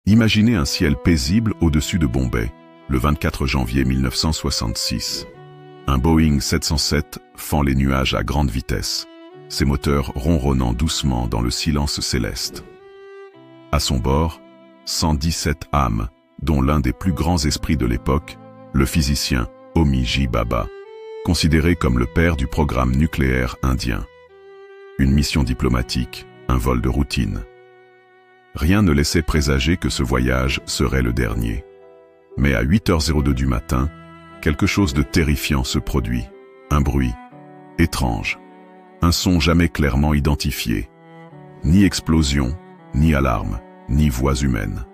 Imaginez un ciel paisible au-dessus de Bombay, le 24 janvier 1966. Un Boeing 707 fend les nuages à grande vitesse, ses moteurs ronronnant doucement dans le silence céleste. À son bord, 117 âmes, dont l'un des plus grands esprits de l'époque, le physicien Homi J. Bhabha, considéré comme le père du programme nucléaire indien. Une mission diplomatique, un vol de routine. Rien ne laissait présager que ce voyage serait le dernier. Mais à 8h02 du matin, quelque chose de terrifiant se produit. Un bruit étrange, un son jamais clairement identifié. Ni explosion, ni alarme, ni voix humaine.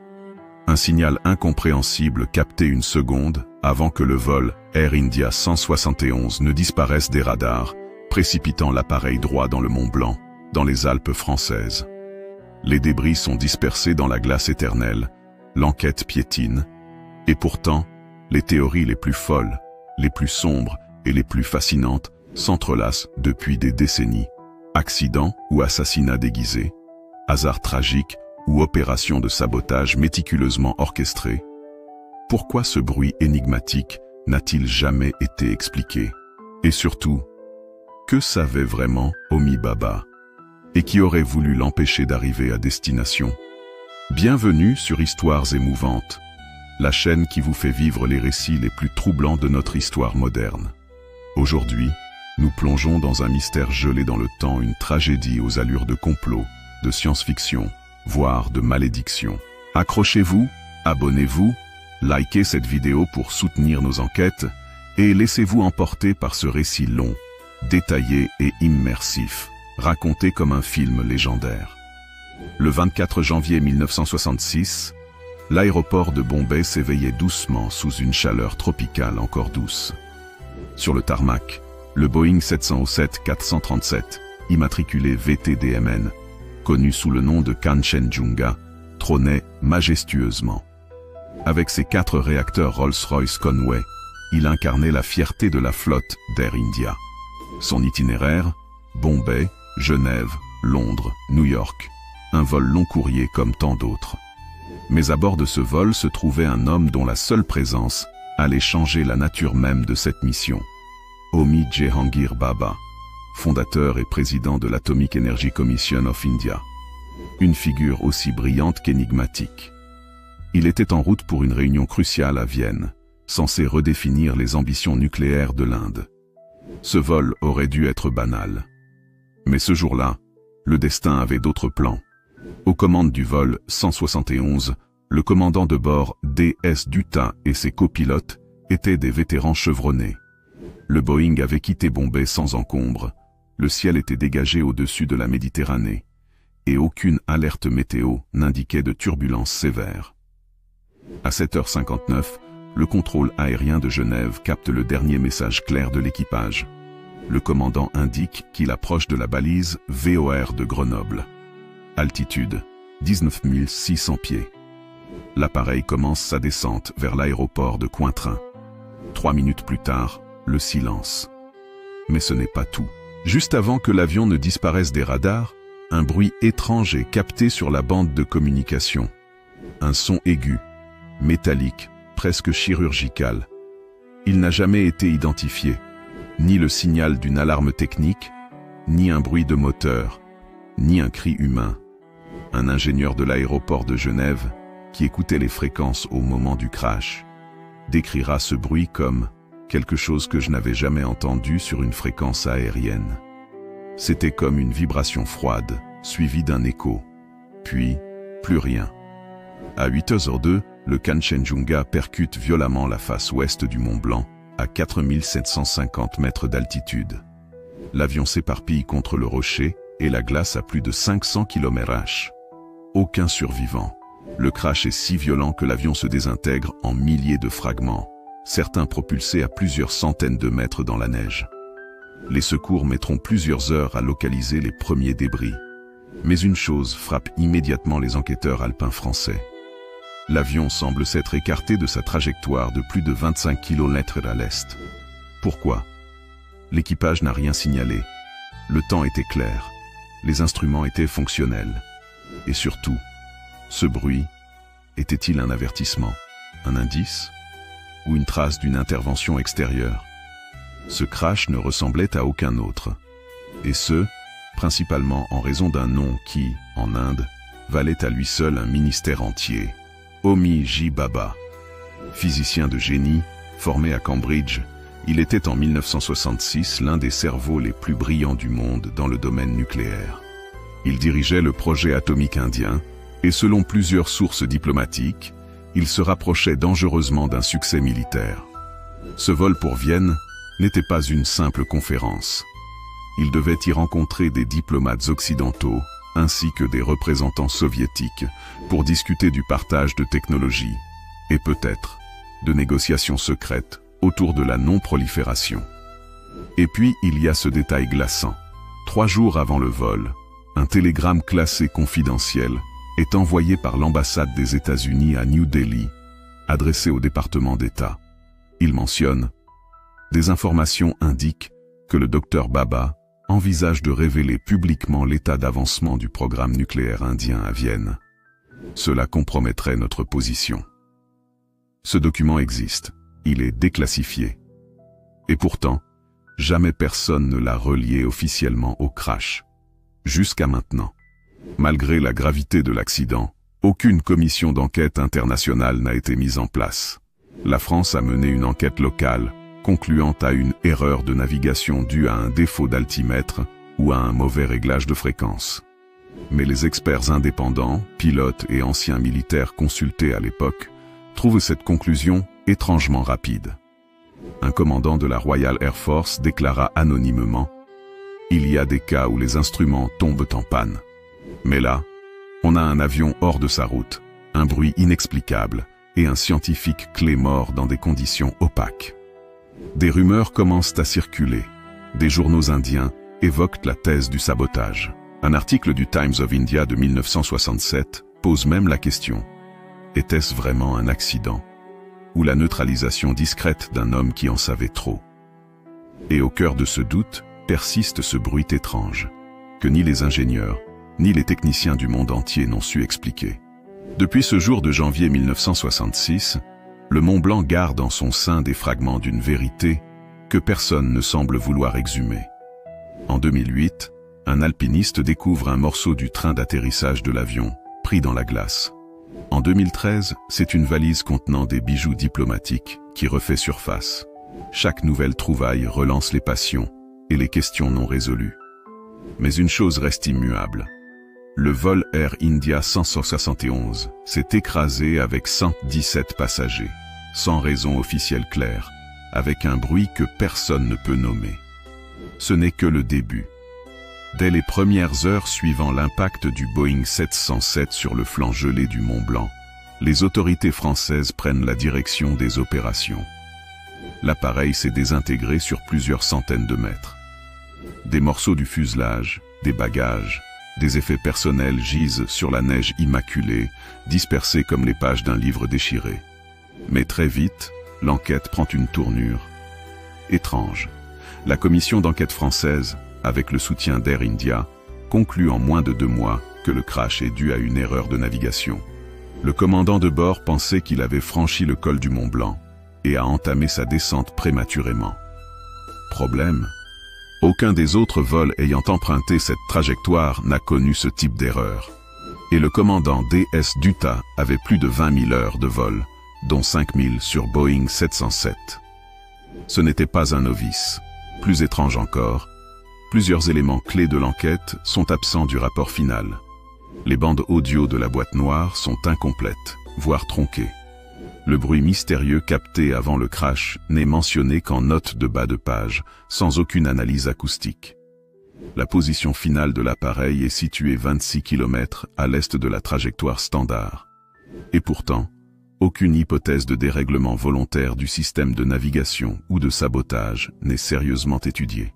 Un signal incompréhensible capté une seconde avant que le vol Air India 171 ne disparaisse des radars, précipitant l'appareil droit dans le Mont Blanc, dans les Alpes françaises. Les débris sont dispersés dans la glace éternelle, l'enquête piétine, et pourtant, les théories les plus folles, les plus sombres et les plus fascinantes s'entrelacent depuis des décennies. Accident ou assassinat déguisé, hasard tragique ou opération de sabotage méticuleusement orchestrée. Pourquoi ce bruit énigmatique n'a-t-il jamais été expliqué? Et surtout, que savait vraiment Homi Bhabha? Et qui aurait voulu l'empêcher d'arriver à destination? Bienvenue sur Histoires émouvantes, la chaîne qui vous fait vivre les récits les plus troublants de notre histoire moderne. Aujourd'hui, nous plongeons dans un mystère gelé dans le temps, une tragédie aux allures de complot, de science-fiction, voire de malédiction. Accrochez-vous, abonnez-vous, likez cette vidéo pour soutenir nos enquêtes et laissez-vous emporter par ce récit long, détaillé et immersif, raconté comme un film légendaire. Le 24 janvier 1966, l'aéroport de Bombay s'éveillait doucement sous une chaleur tropicale encore douce. Sur le tarmac, le Boeing 707-437, immatriculé VTDMN, connu sous le nom de Kanchenjunga, trônait majestueusement. Avec ses 4 réacteurs Rolls-Royce Conway, il incarnait la fierté de la flotte d'Air India. Son itinéraire, Bombay, Genève, Londres, New York, un vol long courrier comme tant d'autres. Mais à bord de ce vol se trouvait un homme dont la seule présence allait changer la nature même de cette mission. Homi Jehangir Bhabha, fondateur et président de l'Atomic Energy Commission of India. Une figure aussi brillante qu'énigmatique. Il était en route pour une réunion cruciale à Vienne, censée redéfinir les ambitions nucléaires de l'Inde. Ce vol aurait dû être banal. Mais ce jour-là, le destin avait d'autres plans. Aux commandes du vol 171, le commandant de bord D.S. Dutta et ses copilotes étaient des vétérans chevronnés. Le Boeing avait quitté Bombay sans encombre, le ciel était dégagé au-dessus de la Méditerranée, et aucune alerte météo n'indiquait de turbulences sévères. À 7h59, le contrôle aérien de Genève capte le dernier message clair de l'équipage. Le commandant indique qu'il approche de la balise VOR de Grenoble. Altitude, 19 600 pieds. L'appareil commence sa descente vers l'aéroport de Cointrin. 3 minutes plus tard, le silence. Mais ce n'est pas tout. Juste avant que l'avion ne disparaisse des radars, un bruit étrange est capté sur la bande de communication. Un son aigu, métallique, presque chirurgical. Il n'a jamais été identifié. Ni le signal d'une alarme technique, ni un bruit de moteur, ni un cri humain. Un ingénieur de l'aéroport de Genève, qui écoutait les fréquences au moment du crash, décrira ce bruit comme quelque chose que je n'avais jamais entendu sur une fréquence aérienne. C'était comme une vibration froide, suivie d'un écho. Puis, plus rien. À 8h02, le Kanchenjunga percute violemment la face ouest du Mont Blanc, à 4750 mètres d'altitude. L'avion s'éparpille contre le rocher et la glace à plus de 500 km/h. Aucun survivant. Le crash est si violent que l'avion se désintègre en milliers de fragments, certains propulsés à plusieurs centaines de mètres dans la neige. Les secours mettront plusieurs heures à localiser les premiers débris. Mais une chose frappe immédiatement les enquêteurs alpins français. L'avion semble s'être écarté de sa trajectoire de plus de 25 km à l'est. Pourquoi? L'équipage n'a rien signalé. Le temps était clair. Les instruments étaient fonctionnels. Et surtout, ce bruit était-il un avertissement, un indice ou une trace d'une intervention extérieure? Ce crash ne ressemblait à aucun autre, et ce, principalement en raison d'un nom qui, en Inde, valait à lui seul un ministère entier, Homi J. Bhabha. Physicien de génie, formé à Cambridge, il était en 1966 l'un des cerveaux les plus brillants du monde dans le domaine nucléaire. Il dirigeait le projet atomique indien, et selon plusieurs sources diplomatiques, il se rapprochait dangereusement d'un succès militaire. Ce vol pour Vienne n'était pas une simple conférence. Il devait y rencontrer des diplomates occidentaux, ainsi que des représentants soviétiques, pour discuter du partage de technologies, et peut-être de négociations secrètes autour de la non-prolifération. Et puis il y a ce détail glaçant. 3 jours avant le vol, un télégramme classé confidentiel est envoyé par l'ambassade des États-Unis à New Delhi, adressé au département d'État. Il mentionne « Des informations indiquent que le docteur Bhabha envisage de révéler publiquement l'état d'avancement du programme nucléaire indien à Vienne. Cela compromettrait notre position. » Ce document existe, il est déclassifié. Et pourtant, jamais personne ne l'a relié officiellement au crash. Jusqu'à maintenant. Malgré la gravité de l'accident, aucune commission d'enquête internationale n'a été mise en place. La France a mené une enquête locale, concluant à une erreur de navigation due à un défaut d'altimètre ou à un mauvais réglage de fréquence. Mais les experts indépendants, pilotes et anciens militaires consultés à l'époque, trouvent cette conclusion étrangement rapide. Un commandant de la Royal Air Force déclara anonymement « Il y a des cas où les instruments tombent en panne. Mais là, on a un avion hors de sa route, un bruit inexplicable et un scientifique clé mort dans des conditions opaques. » Des rumeurs commencent à circuler. Des journaux indiens évoquent la thèse du sabotage. Un article du Times of India de 1967 pose même la question. Était-ce vraiment un accident? Ou la neutralisation discrète d'un homme qui en savait trop? Et au cœur de ce doute persiste ce bruit étrange, que ni les ingénieurs, ni les techniciens du monde entier n'ont su expliquer. Depuis ce jour de janvier 1966, le Mont Blanc garde en son sein des fragments d'une vérité que personne ne semble vouloir exhumer. En 2008, un alpiniste découvre un morceau du train d'atterrissage de l'avion, pris dans la glace. En 2013, c'est une valise contenant des bijoux diplomatiques qui refait surface. Chaque nouvelle trouvaille relance les passions et les questions non résolues. Mais une chose reste immuable. Le vol Air India 571 s'est écrasé avec 117 passagers, sans raison officielle claire, avec un bruit que personne ne peut nommer. Ce n'est que le début. Dès les premières heures suivant l'impact du Boeing 707 sur le flanc gelé du Mont Blanc, les autorités françaises prennent la direction des opérations. L'appareil s'est désintégré sur plusieurs centaines de mètres. Des morceaux du fuselage, des bagages, des effets personnels gisent sur la neige immaculée, dispersés comme les pages d'un livre déchiré. Mais très vite, l'enquête prend une tournure étrange. La commission d'enquête française, avec le soutien d'Air India, conclut en moins de 2 mois que le crash est dû à une erreur de navigation. Le commandant de bord pensait qu'il avait franchi le col du Mont Blanc et a entamé sa descente prématurément. Problème: aucun des autres vols ayant emprunté cette trajectoire n'a connu ce type d'erreur. Et le commandant D.S. Dutta avait plus de 20 000 heures de vol, dont 5 000 sur Boeing 707. Ce n'était pas un novice. Plus étrange encore, plusieurs éléments clés de l'enquête sont absents du rapport final. Les bandes audio de la boîte noire sont incomplètes, voire tronquées. Le bruit mystérieux capté avant le crash n'est mentionné qu'en note de bas de page, sans aucune analyse acoustique. La position finale de l'appareil est située 26 km à l'est de la trajectoire standard. Et pourtant, aucune hypothèse de dérèglement volontaire du système de navigation ou de sabotage n'est sérieusement étudiée.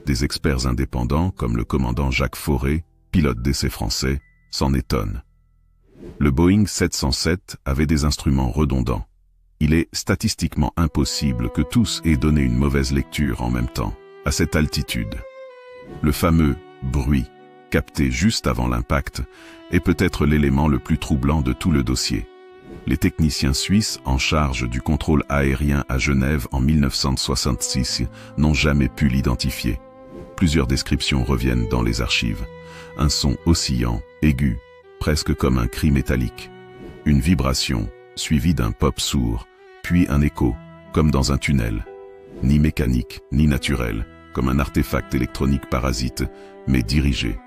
Des experts indépendants, comme le commandant Jacques Fauré, pilote d'essai français, s'en étonnent. Le Boeing 707 avait des instruments redondants. Il est statistiquement impossible que tous aient donné une mauvaise lecture en même temps, à cette altitude. Le fameux bruit capté juste avant l'impact, est peut-être l'élément le plus troublant de tout le dossier. Les techniciens suisses en charge du contrôle aérien à Genève en 1966 n'ont jamais pu l'identifier. Plusieurs descriptions reviennent dans les archives. Un son oscillant, aigu, presque comme un cri métallique. Une vibration, suivie d'un pop sourd, puis un écho, comme dans un tunnel. Ni mécanique, ni naturel, comme un artefact électronique parasite, mais dirigé.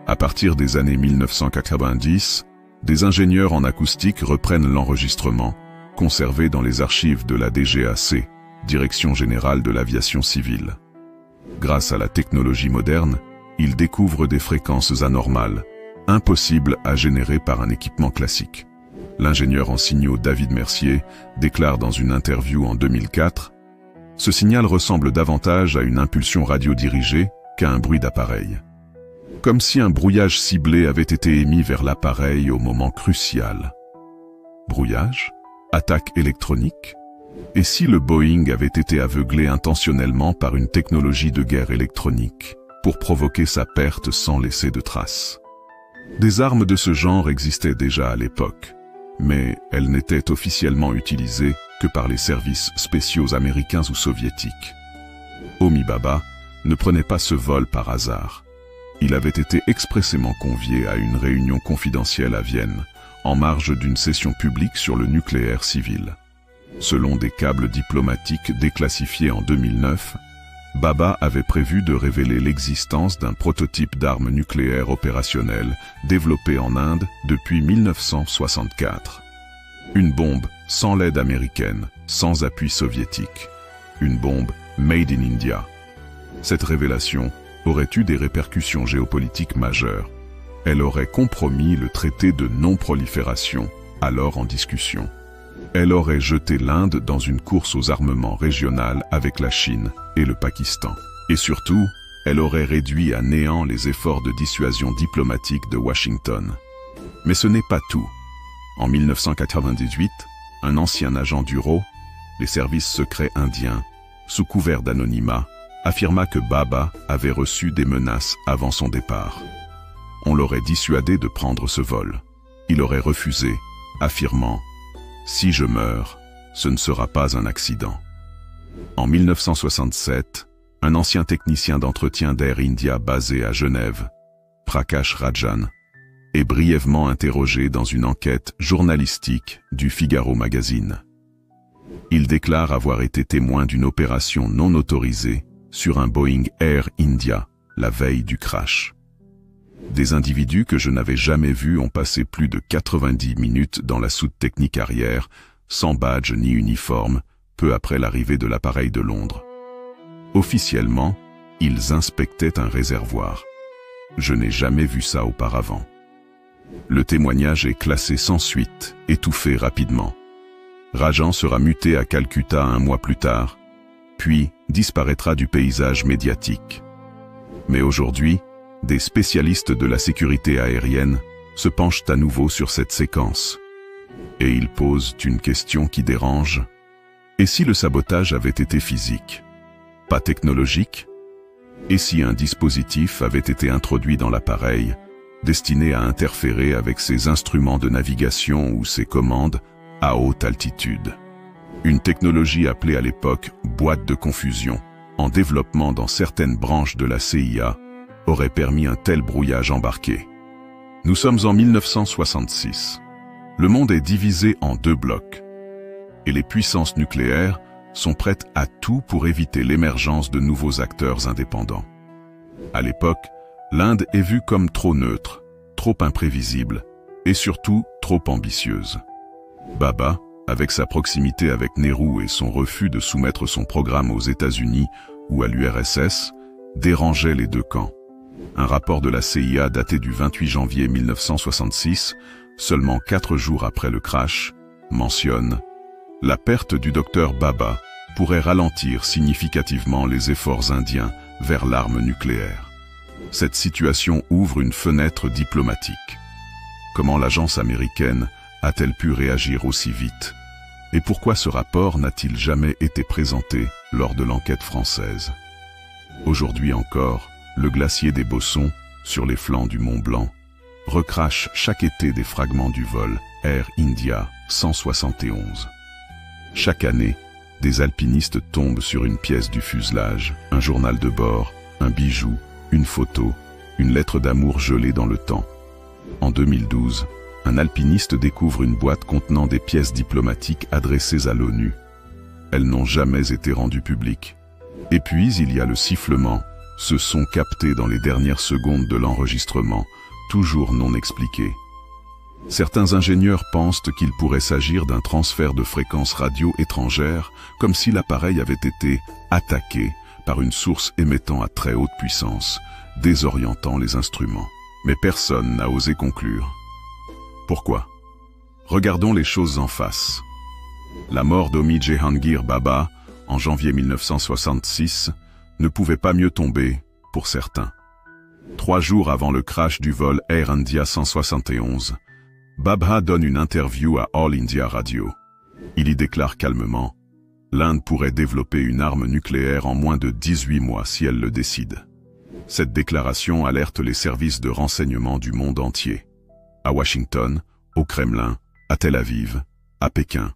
À partir des années 1990, des ingénieurs en acoustique reprennent l'enregistrement, conservé dans les archives de la DGAC, Direction Générale de l'Aviation Civile. Grâce à la technologie moderne, ils découvrent des fréquences anormales, impossibles à générer par un équipement classique. L'ingénieur en signaux David Mercier déclare dans une interview en 2004 « Ce signal ressemble davantage à une impulsion radio-dirigée qu'à un bruit d'appareil. Comme si un brouillage ciblé avait été émis vers l'appareil au moment crucial. » Brouillage? Attaque électronique? Et si le Boeing avait été aveuglé intentionnellement par une technologie de guerre électronique pour provoquer sa perte sans laisser de traces? Des armes de ce genre existaient déjà à l'époque, mais elles n'étaient officiellement utilisées que par les services spéciaux américains ou soviétiques. Homi Bhabha ne prenait pas ce vol par hasard. Il avait été expressément convié à une réunion confidentielle à Vienne, en marge d'une session publique sur le nucléaire civil. Selon des câbles diplomatiques déclassifiés en 2009, Bhabha avait prévu de révéler l'existence d'un prototype d'arme nucléaire opérationnelle développé en Inde depuis 1964. Une bombe sans l'aide américaine, sans appui soviétique. Une bombe made in India. Cette révélation aurait eu des répercussions géopolitiques majeures. Elle aurait compromis le traité de non-prolifération, alors en discussion. Elle aurait jeté l'Inde dans une course aux armements régionales avec la Chine et le Pakistan. Et surtout, elle aurait réduit à néant les efforts de dissuasion diplomatique de Washington. Mais ce n'est pas tout. En 1998, un ancien agent du RAW, les services secrets indiens, sous couvert d'anonymat, affirma que Bhabha avait reçu des menaces avant son départ. On l'aurait dissuadé de prendre ce vol. Il aurait refusé, affirmant « Si je meurs, ce ne sera pas un accident ». En 1967, un ancien technicien d'entretien d'Air India basé à Genève, Prakash Rajan, est brièvement interrogé dans une enquête journalistique du Figaro Magazine. Il déclare avoir été témoin d'une opération non autorisée sur un Boeing Air India la veille du crash. Des individus que je n'avais jamais vus ont passé plus de 90 minutes dans la soute technique arrière, sans badge ni uniforme, peu après l'arrivée de l'appareil de Londres. Officiellement, ils inspectaient un réservoir. Je n'ai jamais vu ça auparavant. Le témoignage est classé sans suite, étouffé rapidement. Rajan sera muté à Calcutta un mois plus tard, puis disparaîtra du paysage médiatique. Mais aujourd'hui, des spécialistes de la sécurité aérienne se penchent à nouveau sur cette séquence. Et ils posent une question qui dérange. Et si le sabotage avait été physique, pas technologique? Et si un dispositif avait été introduit dans l'appareil, destiné à interférer avec ses instruments de navigation ou ses commandes à haute altitude? Une technologie appelée à l'époque « boîte de confusion », en développement dans certaines branches de la CIA, aurait permis un tel brouillage embarqué. Nous sommes en 1966. Le monde est divisé en deux blocs. Et les puissances nucléaires sont prêtes à tout pour éviter l'émergence de nouveaux acteurs indépendants. À l'époque, l'Inde est vue comme trop neutre, trop imprévisible et surtout trop ambitieuse. Bhabha, avec sa proximité avec Nehru et son refus de soumettre son programme aux États-Unis ou à l'URSS, dérangeait les deux camps. Un rapport de la CIA daté du 28 janvier 1966, seulement 4 jours après le crash, mentionne « La perte du docteur Bhabha pourrait ralentir significativement les efforts indiens vers l'arme nucléaire. » Cette situation ouvre une fenêtre diplomatique. Comment l'agence américaine a-t-elle pu réagir aussi vite? Et pourquoi ce rapport n'a-t-il jamais été présenté lors de l'enquête française? Aujourd'hui encore, le glacier des Bossons sur les flancs du Mont Blanc, recrachent chaque été des fragments du vol Air India 171. Chaque année, des alpinistes tombent sur une pièce du fuselage, un journal de bord, un bijou, une photo, une lettre d'amour gelée dans le temps. En 2012, un alpiniste découvre une boîte contenant des pièces diplomatiques adressées à l'ONU. Elles n'ont jamais été rendues publiques. Et puis il y a le sifflement, ce son capté dans les dernières secondes de l'enregistrement, toujours non expliqué. Certains ingénieurs pensent qu'il pourrait s'agir d'un transfert de fréquences radio étrangères, comme si l'appareil avait été attaqué par une source émettant à très haute puissance, désorientant les instruments. Mais personne n'a osé conclure. Pourquoi? Regardons les choses en face. La mort d'Homi Jehangir Bhabha, en janvier 1966, ne pouvait pas mieux tomber, pour certains. 3 jours avant le crash du vol Air India 171, Bhabha donne une interview à All India Radio. Il y déclare calmement « L'Inde pourrait développer une arme nucléaire en moins de 18 mois si elle le décide ». Cette déclaration alerte les services de renseignement du monde entier. À Washington, au Kremlin, à Tel Aviv, à Pékin.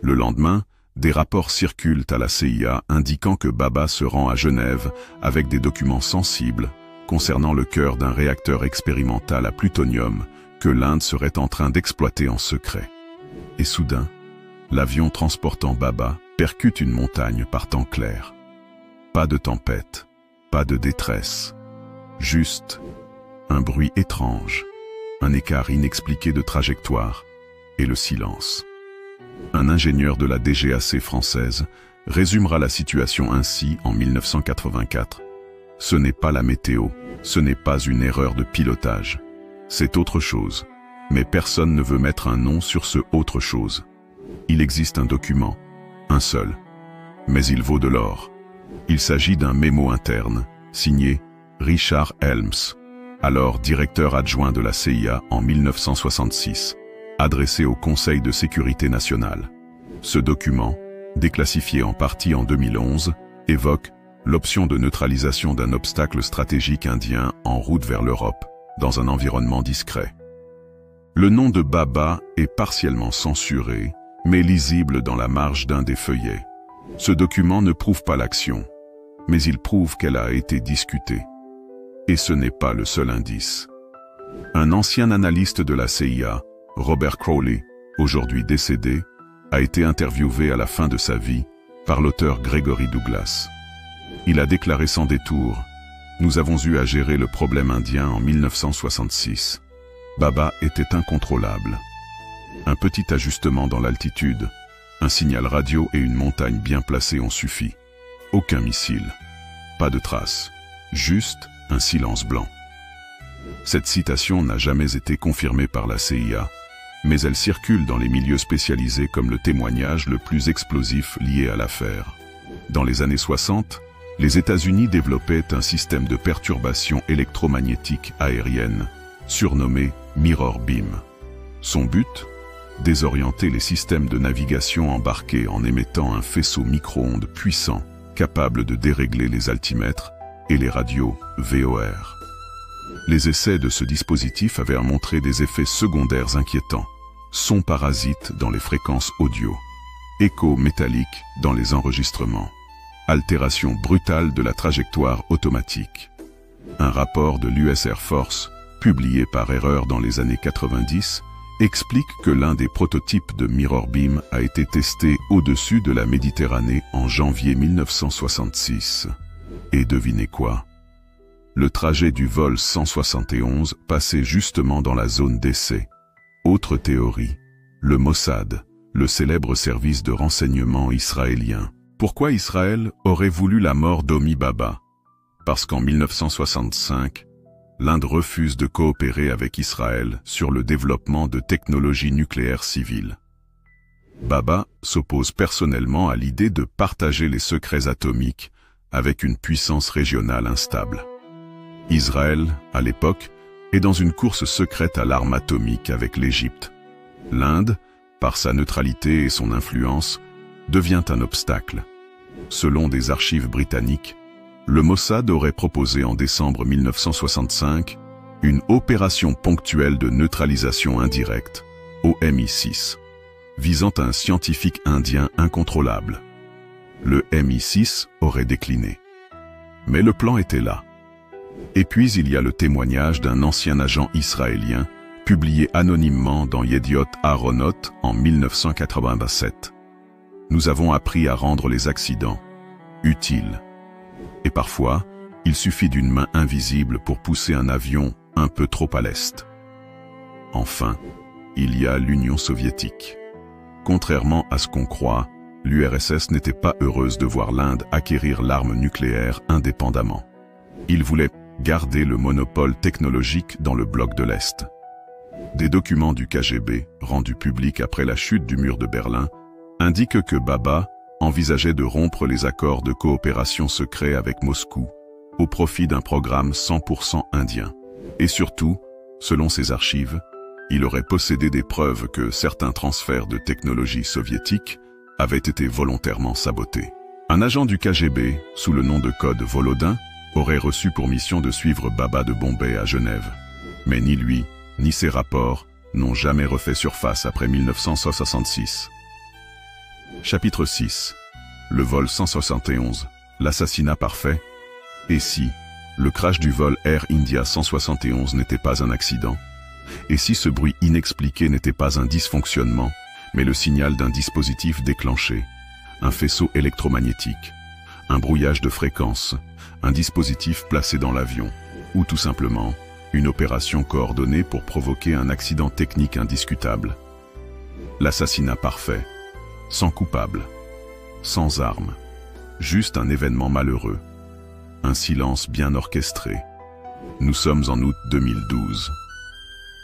Le lendemain, des rapports circulent à la CIA indiquant que Bhabha se rend à Genève avec des documents sensibles concernant le cœur d'un réacteur expérimental à plutonium que l'Inde serait en train d'exploiter en secret. Et soudain, l'avion transportant Bhabha percute une montagne par temps clair. Pas de tempête, pas de détresse, juste un bruit étrange, un écart inexpliqué de trajectoire et le silence. Un ingénieur de la DGAC française résumera la situation ainsi en 1984. Ce n'est pas la météo, ce n'est pas une erreur de pilotage. C'est autre chose, mais personne ne veut mettre un nom sur ce autre chose. Il existe un document, un seul, mais il vaut de l'or. Il s'agit d'un mémo interne, signé Richard Helms, alors directeur adjoint de la CIA en 1966, adressé au Conseil de sécurité nationale. Ce document, déclassifié en partie en 2011, évoque l'option de neutralisation d'un obstacle stratégique indien en route vers l'Europe, dans un environnement discret. Le nom de Bhabha est partiellement censuré, mais lisible dans la marge d'un des feuillets. Ce document ne prouve pas l'action, mais il prouve qu'elle a été discutée. Et ce n'est pas le seul indice. Un ancien analyste de la CIA, Robert Crowley, aujourd'hui décédé, a été interviewé à la fin de sa vie par l'auteur Gregory Douglas. Il a déclaré sans détour « Nous avons eu à gérer le problème indien en 1966. Bhabha était incontrôlable. Un petit ajustement dans l'altitude, un signal radio et une montagne bien placée ont suffi. Aucun missile, pas de traces, juste un silence blanc. » Cette citation n'a jamais été confirmée par la CIA, mais elle circule dans les milieux spécialisés comme le témoignage le plus explosif lié à l'affaire. Dans les années 60, les États-Unis développaient un système de perturbation électromagnétique aérienne, surnommé Mirror Beam. Son but? Désorienter les systèmes de navigation embarqués en émettant un faisceau micro-ondes puissant, capable de dérégler les altimètres et les radios VOR. Les essais de ce dispositif avaient montré des effets secondaires inquiétants. Sons parasites dans les fréquences audio, échos métalliques dans les enregistrements, altération brutale de la trajectoire automatique. Un rapport de l'US Air Force, publié par erreur dans les années 90, explique que l'un des prototypes de Mirror Beam a été testé au-dessus de la Méditerranée en janvier 1966. Et devinez quoi? Le trajet du vol 171 passait justement dans la zone d'essai. Autre théorie, le Mossad, le célèbre service de renseignement israélien. Pourquoi Israël aurait voulu la mort d'Homi Bhabha? Parce qu'en 1965, l'Inde refuse de coopérer avec Israël sur le développement de technologies nucléaires civiles. Bhabha s'oppose personnellement à l'idée de partager les secrets atomiques avec une puissance régionale instable. Israël, à l'époque, est dans une course secrète à l'arme atomique avec l'Égypte. L'Inde, par sa neutralité et son influence, devient un obstacle. Selon des archives britanniques, le Mossad aurait proposé en décembre 1965 une opération ponctuelle de neutralisation indirecte, OMI-6, visant un scientifique indien incontrôlable. Le MI6 aurait décliné. Mais le plan était là. Et puis il y a le témoignage d'un ancien agent israélien, publié anonymement dans Yediot Aharonot en 1987. Nous avons appris à rendre les accidents utiles. Et parfois, il suffit d'une main invisible pour pousser un avion un peu trop à l'est. Enfin, il y a l'Union soviétique. Contrairement à ce qu'on croit, l'URSS n'était pas heureuse de voir l'Inde acquérir l'arme nucléaire indépendamment. Il voulait garder le monopole technologique dans le bloc de l'Est. Des documents du KGB, rendus publics après la chute du mur de Berlin, indiquent que Baba envisageait de rompre les accords de coopération secrets avec Moscou, au profit d'un programme 100% indien. Et surtout, selon ses archives, il aurait possédé des preuves que certains transferts de technologie soviétique avaient été volontairement sabotés. Un agent du KGB, sous le nom de code Volodin, aurait reçu pour mission de suivre Baba de Bombay à Genève. Mais ni lui, ni ses rapports n'ont jamais refait surface après 1966. Chapitre 6. Le vol 171. L'assassinat parfait. Et si le crash du vol Air India 171 n'était pas un accident? Et si ce bruit inexpliqué n'était pas un dysfonctionnement, mais le signal d'un dispositif déclenché, un faisceau électromagnétique, un brouillage de fréquences, un dispositif placé dans l'avion, ou tout simplement une opération coordonnée pour provoquer un accident technique indiscutable? L'assassinat parfait, sans coupable, sans armes, juste un événement malheureux, un silence bien orchestré. Nous sommes en août 2012.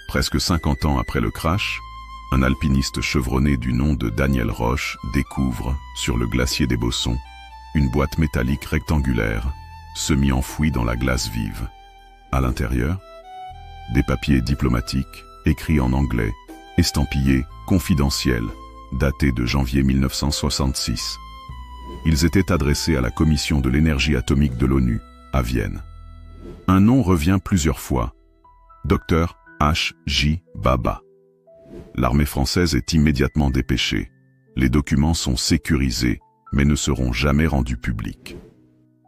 Presque 50 ans après le crash, un alpiniste chevronné du nom de Daniel Roche découvre, sur le glacier des Bossons, une boîte métallique rectangulaire, semi-enfouie dans la glace vive. À l'intérieur, des papiers diplomatiques, écrits en anglais, estampillés « confidentiels », datés de janvier 1966. Ils étaient adressés à la Commission de l'énergie atomique de l'ONU, à Vienne. Un nom revient plusieurs fois. Dr. H.J. Baba. L'armée française est immédiatement dépêchée. Les documents sont sécurisés, mais ne seront jamais rendus publics.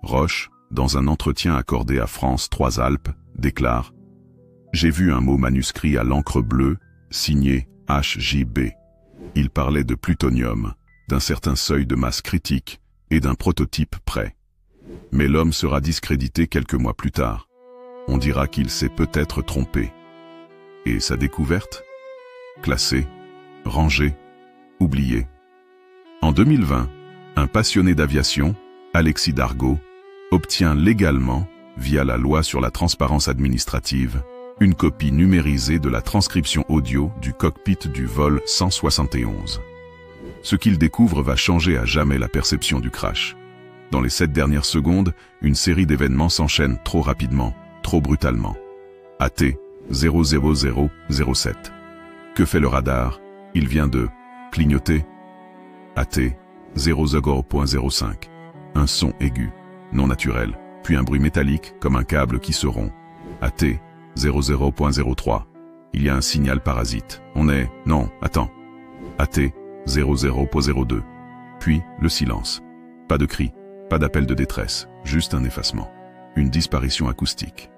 Roche, dans un entretien accordé à France 3 Alpes, déclare « J'ai vu un mot manuscrit à l'encre bleue, signé HJB. Il parlait de plutonium, d'un certain seuil de masse critique et d'un prototype prêt. Mais l'homme sera discrédité quelques mois plus tard. On dira qu'il s'est peut-être trompé. Et sa découverte? Classée, rangée, oubliée. En 2020, un passionné d'aviation, Alexis Dargaud, obtient légalement, via la loi sur la transparence administrative, une copie numérisée de la transcription audio du cockpit du vol 171. Ce qu'il découvre va changer à jamais la perception du crash. Dans les 7 dernières secondes, une série d'événements s'enchaîne trop rapidement, trop brutalement. AT 00007. Que fait le radar? Il vient de clignoter. AT 00.05. Un son aigu, non naturel, puis un bruit métallique comme un câble qui se rompt. AT 00.03. Il y a un signal parasite. On est... Non, attends. AT 00.02. Puis le silence. Pas de cri, pas d'appel de détresse, juste un effacement. Une disparition acoustique.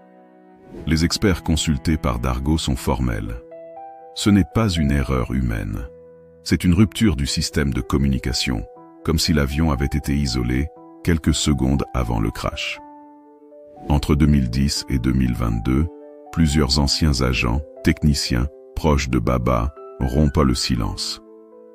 Les experts consultés par Dargaud sont formels. Ce n'est pas une erreur humaine. C'est une rupture du système de communication, comme si l'avion avait été isolé quelques secondes avant le crash. Entre 2010 et 2022, plusieurs anciens agents, techniciens, proches de Baba, rompent le silence.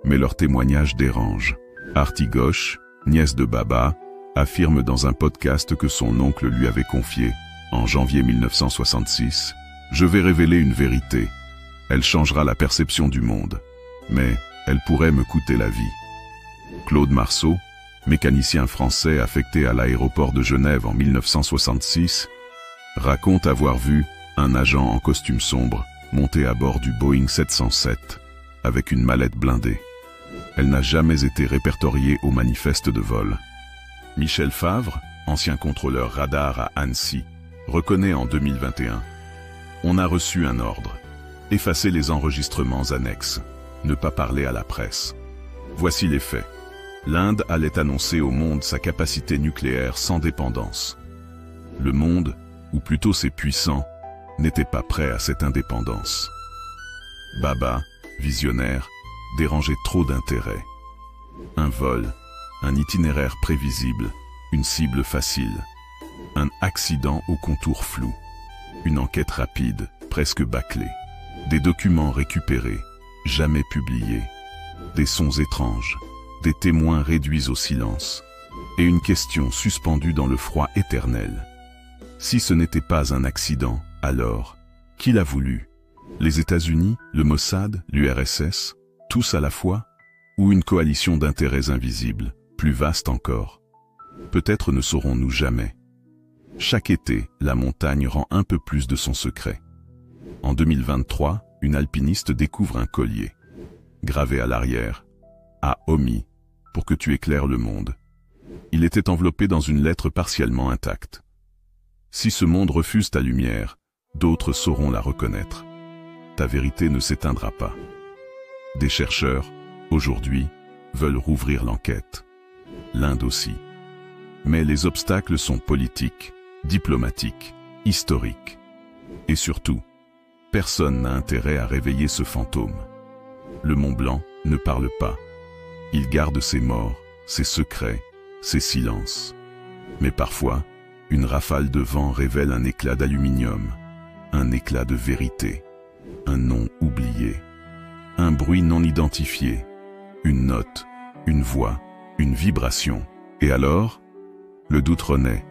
Mais leur témoignage dérange. Artie Ghosh, nièce de Baba, affirme dans un podcast que son oncle lui avait confié, en janvier 1966, « Je vais révéler une vérité. Elle changera la perception du monde. Mais elle pourrait me coûter la vie. » Claude Marceau, mécanicien français affecté à l'aéroport de Genève en 1966, raconte avoir vu un agent en costume sombre monter à bord du Boeing 707 avec une mallette blindée. Elle n'a jamais été répertoriée au manifeste de vol. Michel Favre, ancien contrôleur radar à Annecy, reconnaît en 2021. On a reçu un ordre. Effacer les enregistrements annexes. Ne pas parler à la presse. Voici les faits. L'Inde allait annoncer au monde sa capacité nucléaire sans dépendance. Le monde, ou plutôt ses puissants, n'était pas prêt à cette indépendance. Baba, visionnaire, dérangeait trop d'intérêt. Un vol, un itinéraire prévisible, une cible facile. Un accident au contour flou. Une enquête rapide, presque bâclée. Des documents récupérés, jamais publiés. Des sons étranges, des témoins réduits au silence. Et une question suspendue dans le froid éternel. Si ce n'était pas un accident, alors, qui l'a voulu? Les États-Unis, le Mossad, l'URSS, tous à la fois? Ou une coalition d'intérêts invisibles, plus vaste encore? Peut-être ne saurons-nous jamais. Chaque été, la montagne rend un peu plus de son secret. En 2023, une alpiniste découvre un collier. Gravé à l'arrière, « À Omi, pour que tu éclaires le monde ». Il était enveloppé dans une lettre partiellement intacte. Si ce monde refuse ta lumière, d'autres sauront la reconnaître. Ta vérité ne s'éteindra pas. Des chercheurs, aujourd'hui, veulent rouvrir l'enquête. L'Inde aussi. Mais les obstacles sont politiques, diplomatiques, historiques. Et surtout, personne n'a intérêt à réveiller ce fantôme. Le Mont Blanc ne parle pas. Il garde ses morts, ses secrets, ses silences. Mais parfois, une rafale de vent révèle un éclat d'aluminium, un éclat de vérité, un nom oublié, un bruit non identifié, une note, une voix, une vibration. Et alors, le doute renaît.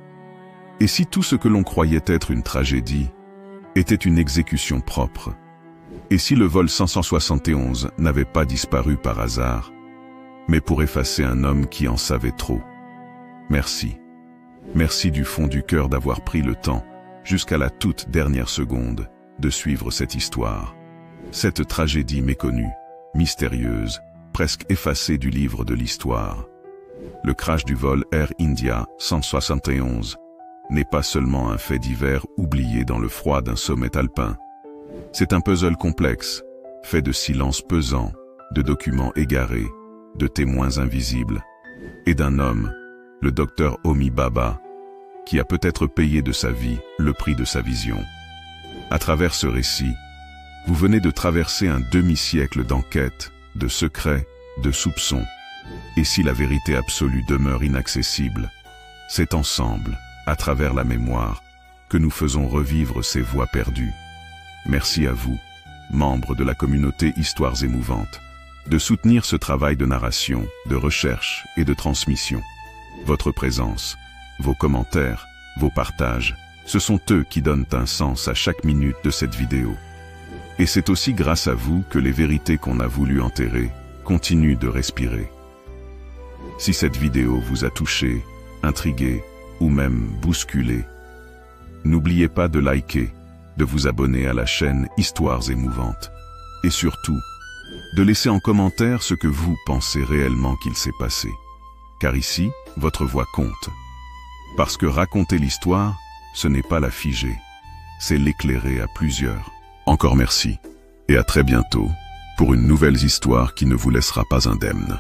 Et si tout ce que l'on croyait être une tragédie était une exécution propre? Et si le vol 571 n'avait pas disparu par hasard, mais pour effacer un homme qui en savait trop? Merci. Merci du fond du cœur d'avoir pris le temps, jusqu'à la toute dernière seconde, de suivre cette histoire. Cette tragédie méconnue, mystérieuse, presque effacée du livre de l'histoire. Le crash du vol Air India 171 n'est pas seulement un fait divers oublié dans le froid d'un sommet alpin. C'est un puzzle complexe, fait de silences pesants, de documents égarés, de témoins invisibles, et d'un homme, le docteur Homi Bhabha, qui a peut-être payé de sa vie le prix de sa vision. À travers ce récit, vous venez de traverser un demi-siècle d'enquête, de secrets, de soupçons. Et si la vérité absolue demeure inaccessible, c'est ensemble, à travers la mémoire, que nous faisons revivre ces voix perdues. Merci à vous, membres de la communauté Histoires émouvantes, de soutenir ce travail de narration, de recherche et de transmission. Votre présence, vos commentaires, vos partages, ce sont eux qui donnent un sens à chaque minute de cette vidéo. Et c'est aussi grâce à vous que les vérités qu'on a voulu enterrer continuent de respirer. Si cette vidéo vous a touché, intrigué ou même bousculé, n'oubliez pas de liker, de vous abonner à la chaîne Histoires émouvantes et surtout, de laisser en commentaire ce que vous pensez réellement qu'il s'est passé. Car ici, votre voix compte. Parce que raconter l'histoire, ce n'est pas la figer, c'est l'éclairer à plusieurs. Encore merci, et à très bientôt, pour une nouvelle histoire qui ne vous laissera pas indemne.